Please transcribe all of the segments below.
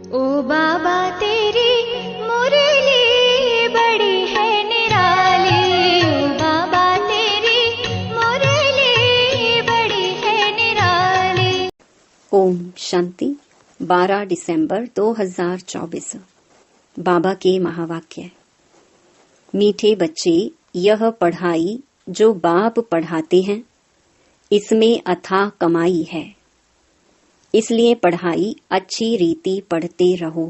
ओ बाबा तेरी मुरली बड़ी है निराली, ओ बाबा तेरी मुरली बड़ी है निराली। ओम शांति। 12 दिसंबर 2024। बाबा के महावाक्य। मीठे बच्चे, यह पढ़ाई जो बाप पढ़ाते हैं इसमें अथाह कमाई है, इसलिए पढ़ाई अच्छी रीति पढ़ते रहो,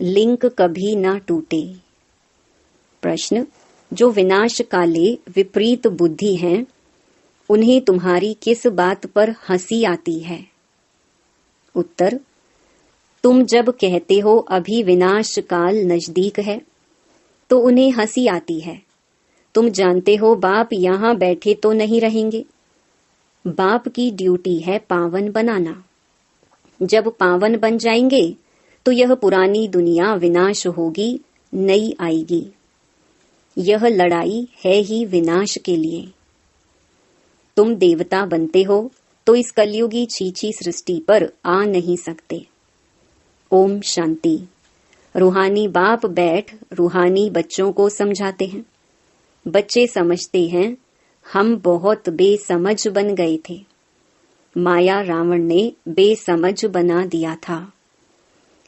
लिंक कभी ना टूटे। प्रश्न, जो विनाश काले विपरीत बुद्धि हैं उन्हें तुम्हारी किस बात पर हंसी आती है? उत्तर, तुम जब कहते हो अभी विनाश काल नजदीक है तो उन्हें हंसी आती है। तुम जानते हो बाप यहाँ बैठे तो नहीं रहेंगे। बाप की ड्यूटी है पावन बनाना। जब पावन बन जाएंगे तो यह पुरानी दुनिया विनाश होगी, नई आएगी। यह लड़ाई है ही विनाश के लिए। तुम देवता बनते हो तो इस कलयुगी छीछी सृष्टि पर आ नहीं सकते। ओम शांति। रूहानी बाप बैठ रूहानी बच्चों को समझाते हैं। बच्चे समझते हैं हम बहुत बेसमझ बन गए थे। माया रावण ने बेसमझ बना दिया था।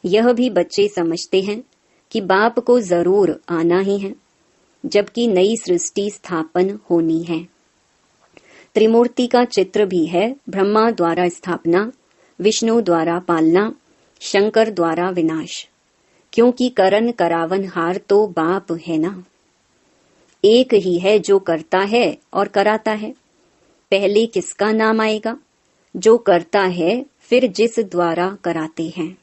यह भी बच्चे समझते हैं कि बाप को जरूर आना ही है, जबकि नई सृष्टि स्थापन होनी है। त्रिमूर्ति का चित्र भी है। ब्रह्मा द्वारा स्थापना, विष्णु द्वारा पालना, शंकर द्वारा विनाश। क्योंकि करन करावन हार तो बाप है ना। एक ही है जो करता है और कराता है। पहले किसका नाम आएगा? जो करता है, फिर जिस द्वारा कराते हैं।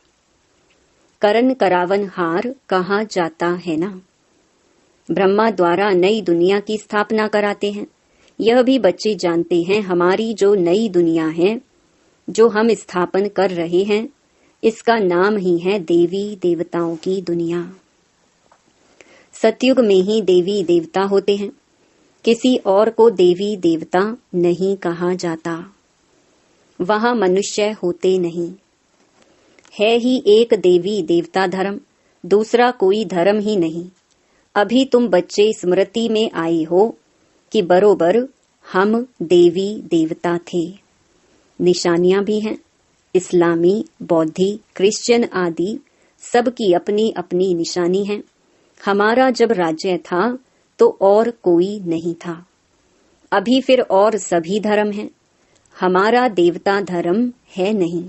करन करावन हार कहा जाता है ना। ब्रह्मा द्वारा नई दुनिया की स्थापना कराते हैं। यह भी बच्चे जानते हैं हमारी जो नई दुनिया है, जो हम स्थापन कर रहे हैं, इसका नाम ही है देवी देवताओं की दुनिया। सतयुग में ही देवी देवता होते हैं। किसी और को देवी देवता नहीं कहा जाता। वहां मनुष्य होते नहीं। है ही एक देवी देवता धर्म, दूसरा कोई धर्म ही नहीं। अभी तुम बच्चे स्मृति में आए हो कि बरोबर हम देवी देवता थे। निशानियां भी हैं। इस्लामी, बौद्धि, क्रिश्चियन आदि सबकी अपनी अपनी निशानी है। हमारा जब राज्य था तो और कोई नहीं था। अभी फिर और सभी धर्म हैं। हमारा देवता धर्म है नहीं।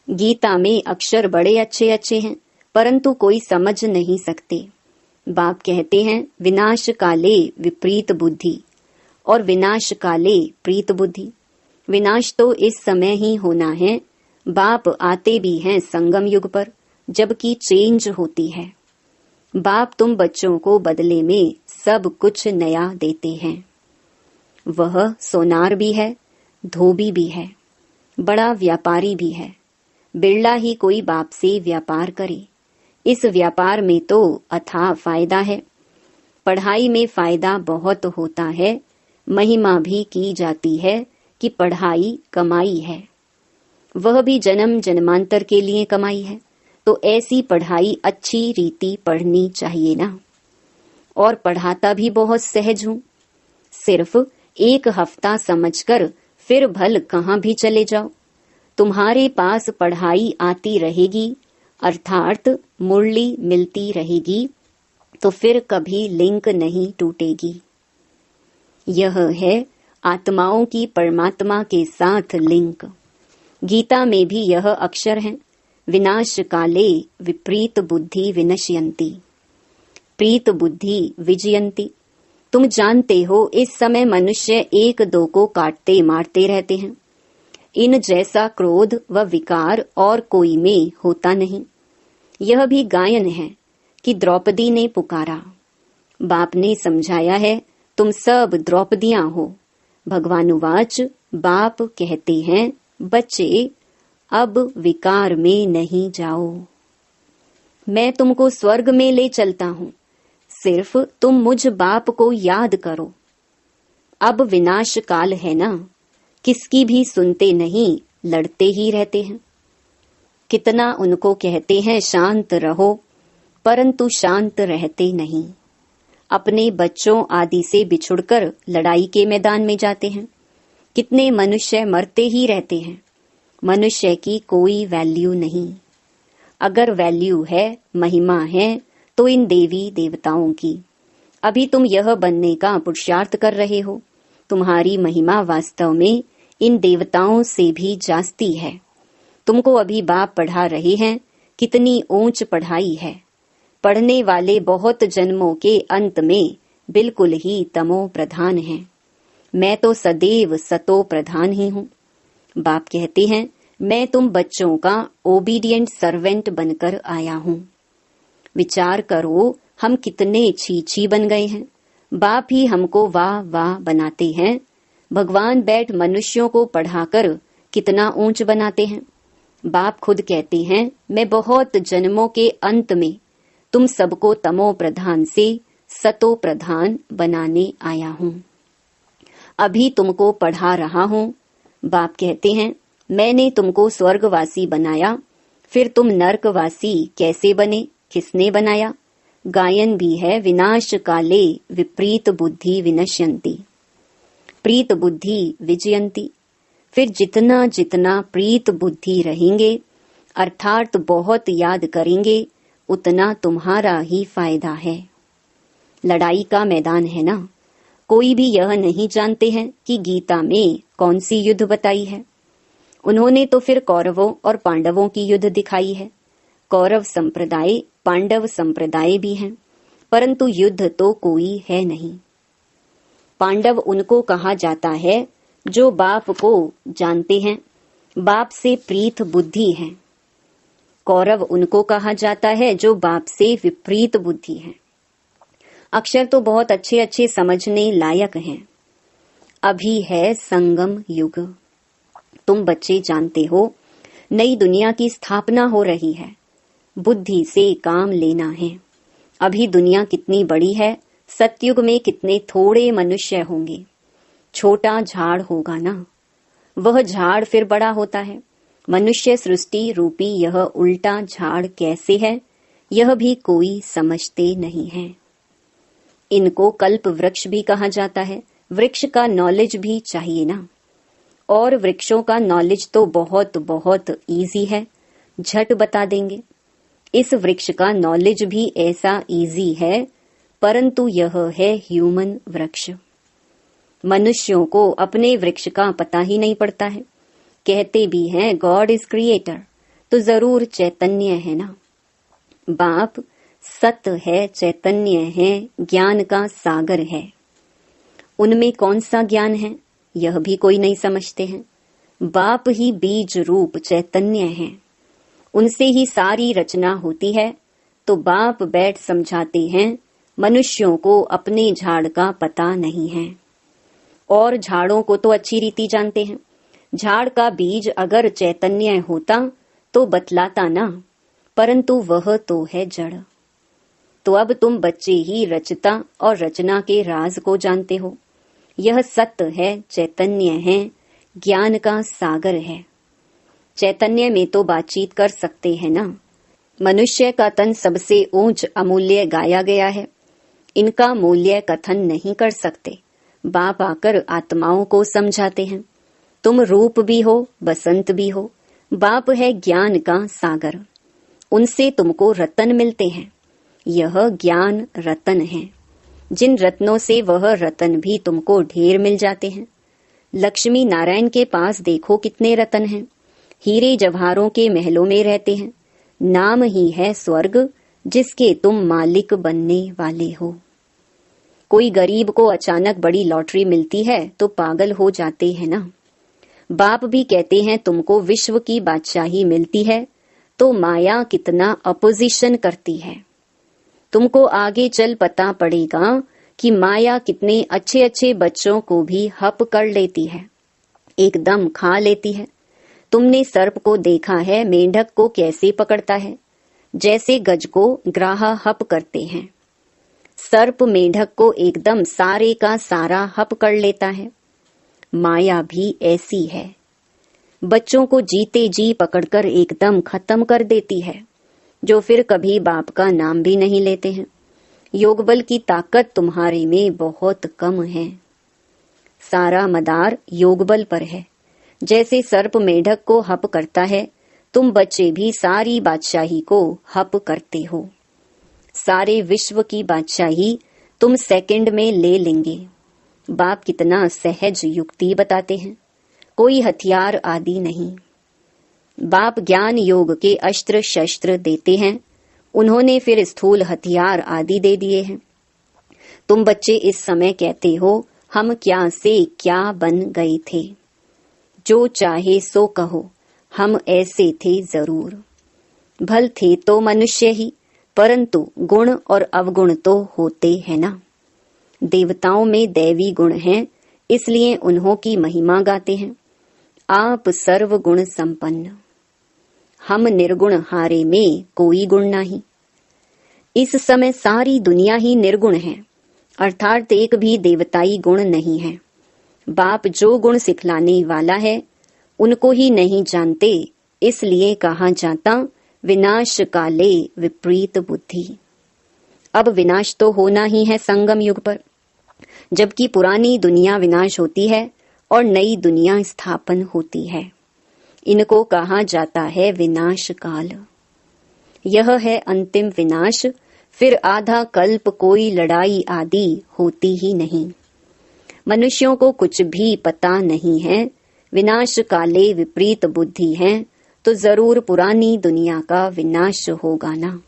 गीता में अक्षर बड़े अच्छे अच्छे हैं, परंतु कोई समझ नहीं सकते। बाप कहते हैं विनाश काले विपरीत बुद्धि और विनाश काले प्रीत बुद्धि। विनाश तो इस समय ही होना है। बाप आते भी हैं संगम युग पर, जबकि चेंज होती है। बाप तुम बच्चों को बदले में सब कुछ नया देते हैं। वह सोनार भी है, धोबी भी है, बड़ा व्यापारी भी है। बिरला ही कोई बाप से व्यापार करे। इस व्यापार में तो अथाह फायदा है। पढ़ाई में फायदा बहुत होता है। महिमा भी की जाती है कि पढ़ाई कमाई है। वह भी जन्म जन्मांतर के लिए कमाई है। तो ऐसी पढ़ाई अच्छी रीति पढ़नी चाहिए ना। और पढ़ाता भी बहुत सहज हूँ। सिर्फ एक हफ्ता समझकर फिर भल कहाँ भी चले जाओ। तुम्हारे पास पढ़ाई आती रहेगी, अर्थात मुरली मिलती रहेगी, तो फिर कभी लिंक नहीं टूटेगी। यह है आत्माओं की परमात्मा के साथ लिंक। गीता में भी यह अक्षर हैं, विनाश काले विपरीत बुद्धि विनश्यन्ति, प्रीत बुद्धि विजयन्ति। तुम जानते हो इस समय मनुष्य एक दो को काटते मारते रहते हैं। इन जैसा क्रोध व विकार और कोई में होता नहीं। यह भी गायन है कि द्रौपदी ने पुकारा। बाप ने समझाया है तुम सब द्रौपदियां हो। भगवानुवाच, बाप कहते हैं बच्चे अब विकार में नहीं जाओ। मैं तुमको स्वर्ग में ले चलता हूँ, सिर्फ तुम मुझ बाप को याद करो। अब विनाश काल है ना, किसकी भी सुनते नहीं, लड़ते ही रहते हैं। कितना उनको कहते हैं शांत रहो, परंतु शांत रहते नहीं। अपने बच्चों आदि से बिछुड़कर लड़ाई के मैदान में जाते हैं। कितने मनुष्य मरते ही रहते हैं। मनुष्य की कोई वैल्यू नहीं। अगर वैल्यू है, महिमा है, तो इन देवी देवताओं की। अभी तुम यह बनने का पुरुषार्थ कर रहे हो। तुम्हारी महिमा वास्तव में इन देवताओं से भी जास्ती है। तुमको अभी बाप पढ़ा रहे हैं। कितनी ऊंच पढ़ाई है। पढ़ने वाले बहुत जन्मों के अंत में बिल्कुल ही तमो प्रधान हैं। मैं तो सदैव सतो प्रधान ही हूँ। बाप कहते हैं, मैं तुम बच्चों का ओबीडियंट सर्वेंट बनकर आया हूँ। विचार करो, हम कितने छी बन गए हैं। बाप ही हमको वाह वाह बनाते हैं। भगवान बैठ मनुष्यों को पढ़ाकर कितना ऊंच बनाते हैं। बाप खुद कहते हैं, मैं बहुत जन्मों के अंत में तुम सबको तमो प्रधान से सतो प्रधान बनाने आया हूँ। अभी तुमको पढ़ा रहा हूँ। बाप कहते हैं, मैंने तुमको स्वर्गवासी बनाया, फिर तुम नरकवासी कैसे बने, किसने बनाया? गायन भी है, विनाश काले विपरीत बुद्धि विनश्यन्ति, प्रीत बुद्धि विजयंती। फिर जितना जितना प्रीत बुद्धि रहेंगे, अर्थात बहुत याद करेंगे, उतना तुम्हारा ही फायदा है। लड़ाई का मैदान है ना। कोई भी यह नहीं जानते हैं कि गीता में कौन सी युद्ध बताई है। उन्होंने तो फिर कौरवों और पांडवों की युद्ध दिखाई है। कौरव संप्रदाय, पांडव संप्रदाय भी हैं, परंतु युद्ध तो कोई है नहीं। पांडव उनको कहा जाता है जो बाप को जानते हैं, बाप से प्रीत बुद्धि है। कौरव उनको कहा जाता है जो बाप से विपरीत बुद्धि है। अक्षर तो बहुत अच्छे अच्छे समझने लायक हैं। अभी है संगम युग। तुम बच्चे जानते हो, नई दुनिया की स्थापना हो रही है। बुद्धि से काम लेना है। अभी दुनिया कितनी बड़ी है। सतयुग में कितने थोड़े मनुष्य होंगे। छोटा झाड़ होगा ना, वह झाड़ फिर बड़ा होता है। मनुष्य सृष्टि रूपी यह उल्टा झाड़ कैसे है, यह भी कोई समझते नहीं है। इनको कल्प वृक्ष भी कहा जाता है। वृक्ष का नॉलेज भी चाहिए ना। और वृक्षों का नॉलेज तो बहुत बहुत इजी है, झट बता देंगे। इस वृक्ष का नॉलेज भी ऐसा इजी है, परंतु यह है ह्यूमन वृक्ष। मनुष्यों को अपने वृक्ष का पता ही नहीं पड़ता है। कहते भी हैं गॉड इज क्रिएटर, तो जरूर चैतन्य है ना। बाप सत है, चैतन्य है, ज्ञान का सागर है। उनमें कौन सा ज्ञान है, यह भी कोई नहीं समझते हैं। बाप ही बीज रूप चैतन्य है। उनसे ही सारी रचना होती है। तो बाप बैठ समझाते हैं, मनुष्यों को अपने झाड़ का पता नहीं है। और झाड़ों को तो अच्छी रीति जानते हैं। झाड़ का बीज अगर चैतन्य होता तो बतलाता ना, परंतु वह तो है जड़। तो अब तुम बच्चे ही रचता और रचना के राज को जानते हो। यह सत्य है, चैतन्य है, ज्ञान का सागर है। चैतन्य में तो बातचीत कर सकते हैं ना। मनुष्य का तन सबसे ऊंच अमूल्य गाया गया है। इनका मूल्य कथन नहीं कर सकते। बाप आकर आत्माओं को समझाते हैं, तुम रूप भी हो, बसंत भी हो। बाप है ज्ञान का सागर। उनसे तुमको रतन मिलते हैं। यह ज्ञान रतन है। जिन रत्नों से वह रतन भी तुमको ढेर मिल जाते हैं। लक्ष्मी नारायण के पास देखो कितने रतन हैं। हीरे जवाहरों के महलों में रहते हैं। नाम ही है स्वर्ग, जिसके तुम मालिक बनने वाले हो। कोई गरीब को अचानक बड़ी लॉटरी मिलती है तो पागल हो जाते हैं ना। बाप भी कहते हैं तुमको विश्व की बादशाही मिलती है तो माया कितना अपोजिशन करती है। तुमको आगे चल पता पड़ेगा कि माया कितने अच्छे अच्छे बच्चों को भी हप कर लेती है, एकदम खा लेती है। तुमने सर्प को देखा है, मेंढक को कैसे पकड़ता है, जैसे गज को ग्राह हप करते हैं। सर्प मेंढक को एकदम सारे का सारा हप कर लेता है। माया भी ऐसी है। बच्चों को जीते जी पकड़कर एकदम खत्म कर देती है, जो फिर कभी बाप का नाम भी नहीं लेते हैं। योग बल की ताकत तुम्हारे में बहुत कम है। सारा मदार योग बल पर है। जैसे सर्प मेढक को हप करता है, तुम बच्चे भी सारी बादशाही को हप करते हो। सारे विश्व की बादशाही तुम सेकंड में ले लेंगे। बाप कितना सहज युक्ति बताते हैं, कोई हथियार आदि नहीं। बाप ज्ञान योग के अस्त्र शस्त्र देते हैं, उन्होंने फिर स्थूल हथियार आदि दे दिए हैं। तुम बच्चे इस समय कहते हो हम क्या से क्या बन गए थे। जो चाहे सो कहो, हम ऐसे थे जरूर। भल थे तो मनुष्य ही, परंतु गुण और अवगुण तो होते हैं ना। देवताओं में दैवी गुण हैं, इसलिए उन्हों की महिमा गाते हैं। आप सर्व गुण संपन्न, हम निर्गुण हारे में कोई गुण नहीं। इस समय सारी दुनिया ही निर्गुण है, अर्थात एक भी देवताई गुण नहीं है। बाप जो गुण सिखलाने वाला है उनको ही नहीं जानते, इसलिए कहा जाता विनाश काले विपरीत बुद्धि। अब विनाश तो होना ही है संगम युग पर, जबकि पुरानी दुनिया विनाश होती है और नई दुनिया स्थापन होती है। इनको कहा जाता है विनाश काल। यह है अंतिम विनाश, फिर आधा कल्प कोई लड़ाई आदि होती ही नहीं। मनुष्यों को कुछ भी पता नहीं है, विनाश काले विपरीत बुद्धि है, तो जरूर पुरानी दुनिया का विनाश होगा ना।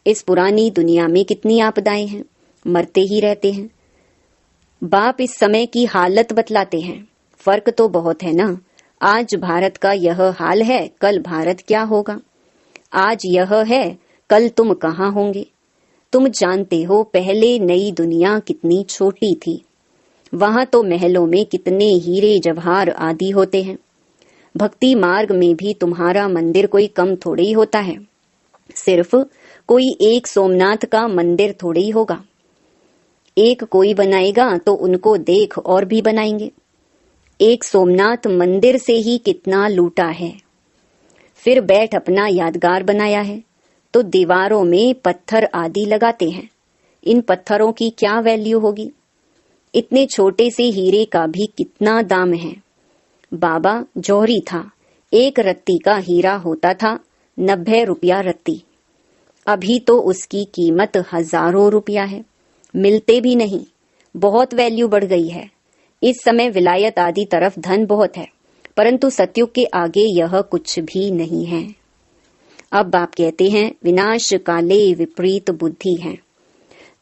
इस पुरानी दुनिया में कितनी आपदाएं हैं, मरते ही रहते हैं। बाप इस समय की हालत बतलाते हैं, फर्क तो बहुत है ना। आज भारत का यह हाल है, कल भारत क्या होगा। आज यह है, कल तुम कहाँ होंगे। तुम जानते हो पहले नई दुनिया कितनी छोटी थी, वहां तो महलों में कितने हीरे जवाहर आदि होते हैं। भक्ति मार्ग में भी तुम्हारा मंदिर कोई कम थोड़ी ही होता है। सिर्फ कोई एक सोमनाथ का मंदिर थोड़ी ही होगा। एक कोई बनाएगा तो उनको देख और भी बनाएंगे। एक सोमनाथ मंदिर से ही कितना लूटा है। फिर बैठ अपना यादगार बनाया है, तो दीवारों में पत्थर आदि लगाते हैं। इन पत्थरों की क्या वैल्यू होगी। इतने छोटे से हीरे का भी कितना दाम है। बाबा जौहरी था, एक रत्ती का हीरा होता था 90 रुपया रत्ती। अभी तो उसकी कीमत हजारों रुपया है, मिलते भी नहीं। बहुत वैल्यू बढ़ गई है। इस समय विलायत आदि तरफ धन बहुत है, परंतु सतयुग के आगे यह कुछ भी नहीं है। अब बाप कहते हैं विनाश काले विपरीत बुद्धि है।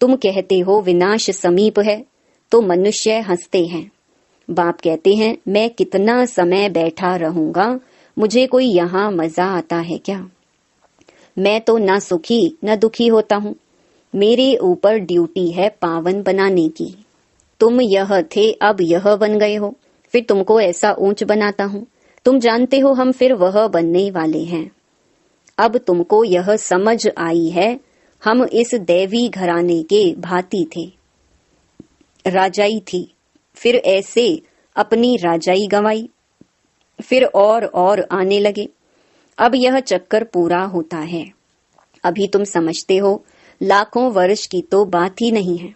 तुम कहते हो विनाश समीप है, तो मनुष्य हंसते हैं। बाप कहते हैं मैं कितना समय बैठा रहूंगा, मुझे कोई यहाँ मजा आता है क्या। मैं तो न सुखी न दुखी होता हूँ। मेरे ऊपर ड्यूटी है पावन बनाने की। तुम यह थे, अब यह बन गए हो, फिर तुमको ऐसा ऊंच बनाता हूँ। तुम जानते हो हम फिर वह बनने वाले हैं। अब तुमको यह समझ आई है, हम इस दैवी घराने के भांति थे। राजाई थी, फिर ऐसे अपनी राजाई गंवाई, फिर और आने लगे। अब यह चक्कर पूरा होता है। अभी तुम समझते हो लाखों वर्ष की तो बात ही नहीं है।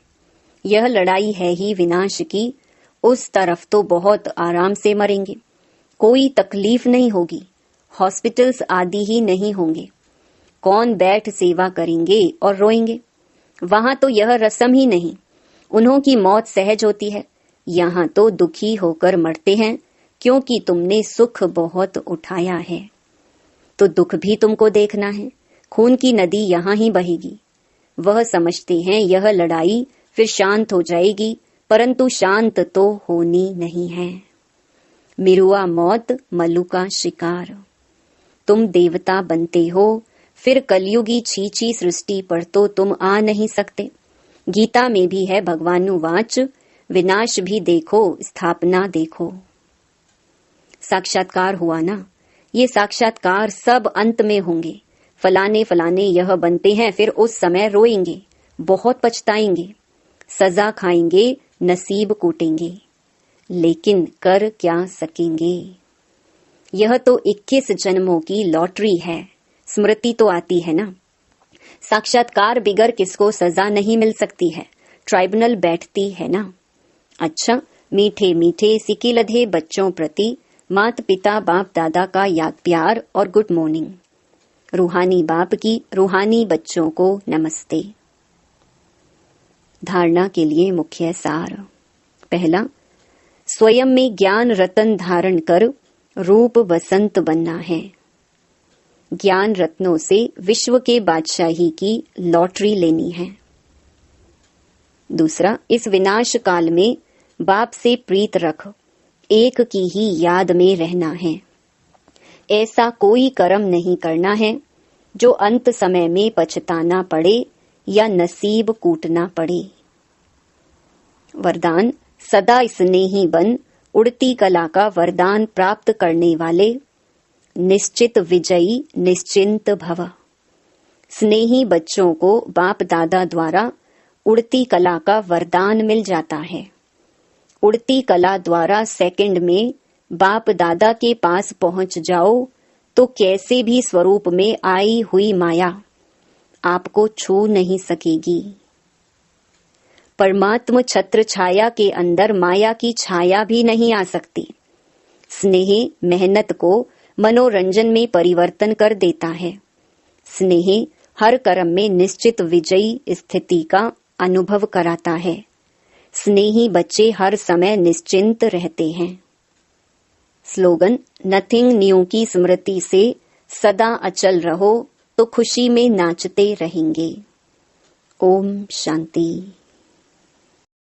यह लड़ाई है ही विनाश की। उस तरफ तो बहुत आराम से मरेंगे, कोई तकलीफ नहीं होगी। हॉस्पिटल्स आदि ही नहीं होंगे। कौन बैठ सेवा करेंगे और रोएंगे। वहां तो यह रस्म ही नहीं। उन्हों की मौत सहज होती है। यहाँ तो दुखी होकर मरते हैं, क्योंकि तुमने सुख बहुत उठाया है। तो दुख भी तुमको देखना है। खून की नदी यहाँ ही बहेगी। वह समझते हैं यह लड़ाई फिर शांत हो जाएगी, परंतु शांत तो होनी नहीं है। मिरुआ मौत, मल्लू का शिकार। तुम देवता बनते हो, फिर कलयुगी छीछी सृष्टि पर तो तुम आ नहीं सकते। गीता में भी है भगवानुवाच, विनाश भी देखो स्थापना देखो। साक्षात्कार हुआ ना। ये साक्षात्कार सब अंत में होंगे। फलाने फलाने यह बनते हैं, फिर उस समय रोएंगे, बहुत पछताएंगे, सजा खाएंगे, नसीब कूटेंगे, लेकिन कर क्या सकेंगे। यह तो 21 जन्मों की लॉटरी है। स्मृति तो आती है ना। साक्षात्कार बिगर किसको सजा नहीं मिल सकती है। ट्राइब्यूनल बैठती है ना। अच्छा, मीठे मीठे सिक्के लधे बच्चों प्रति मात पिता बाप दादा का याद प्यार और गुड मॉर्निंग। रूहानी बाप की रूहानी बच्चों को नमस्ते। धारणा के लिए मुख्य सार। पहला, स्वयं में ज्ञान रतन धारण कर रूप वसंत बनना है। ज्ञान रत्नों से विश्व के बादशाही की लॉटरी लेनी है। दूसरा, इस विनाश काल में बाप से प्रीत रख एक की ही याद में रहना है। ऐसा कोई कर्म नहीं करना है जो अंत समय में पछताना पड़े या नसीब कूटना पड़े। वरदान, सदा स्नेही बन उड़ती कला का वरदान प्राप्त करने वाले निश्चित विजयी निश्चिंत भव। स्नेही बच्चों को बाप दादा द्वारा उड़ती कला का वरदान मिल जाता है। उड़ती कला द्वारा सेकंड में बाप दादा के पास पहुंच जाओ तो कैसे भी स्वरूप में आई हुई माया आपको छू नहीं सकेगी। परमात्म छत्र छाया के अंदर माया की छाया भी नहीं आ सकती। स्नेह मेहनत को मनोरंजन में परिवर्तन कर देता है। स्नेह हर कर्म में निश्चित विजयी स्थिति का अनुभव कराता है। स्नेही बच्चे हर समय निश्चिंत रहते हैं। स्लोगन, नथिंग न्यू की स्मृति से सदा अचल रहो तो खुशी में नाचते रहेंगे। ओम शांति।